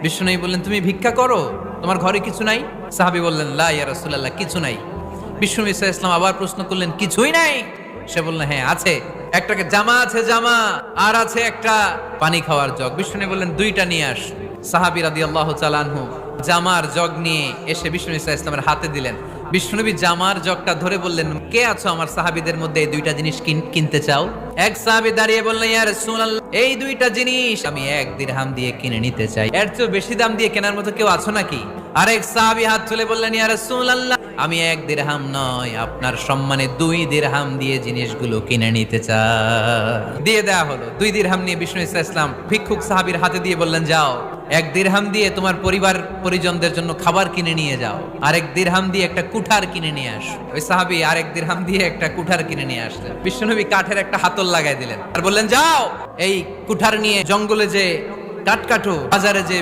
বিষ্ণু বললেন, তুমি ভিক্ষা করো, তোমার ঘরে কিছু নাই? সাহাবী বললেন, লা ইয়া রাসূলুল্লাহ, কিছু নাই। বিষ্ণু ঈসা ইসলাম আবার প্রশ্ন করলেন, কিছুই নাই? সে বলল, হ্যাঁ আছে, একটাকে জামা আছে, জামা, আর আছে একটা পানি খাওয়ার জগ। বিষ্ণু বললেন, দুইটা নিয়ে আস। সাহাবী রাদিয়াল্লাহু তাআলা আনহু জামার জগ নিয়ে এসে বিষ্ণু ঈসা ইসলামের হাতে দিলেন। বিষ্ণুনবী জামার জগটা ধরে বললেন, কে আছো আমার সাহাবীদের মধ্যে এই দুইটা জিনিস কিনতে চাও? এক সাহাবী দাঁড়িয়ে বললেন, ইয়া রাসূলুল্লাহ, এই দুইটা জিনিস আমি 1 দিরহাম দিয়ে কিনে নিতে চাই। এর চেয়ে বেশি দাম দিয়ে কেনার মতো কেউ আছো নাকি? আরেক সাহাবী হাত তুলে বললেন, ইয়া রাসূলুল্লাহ, আমি 1 দিরহাম নয়, আপনার সম্মানে 2 দিরহাম দিয়ে জিনিসগুলো কিনে নিতে চাই। দিয়ে দেয়া হলো। 2 দিরহাম নিয়ে বিষ্ণু ঈসা ইসলাম ভিক্ষুক সাহাবীর হাতে দিয়ে বললেন, যাও 1 দিরহাম দিয়ে তোমার পরিবার পরিজনদের জন্য খাবার কিনে নিয়ে যাও, আর 1 দিরহাম দিয়ে একটা কুঠার কিনে নিয়ে আস। ওই সাহাবী আর 1 দিরহাম দিয়ে একটা কুঠার কিনে নিয়ে আসলেন। বিশ্বনবী কাঠের একটা হাতল লাগাই দিলেন আর বললেন, যাও এই কুঠার নিয়ে জঙ্গলে যে কাঠ কাটো, বাজারে যে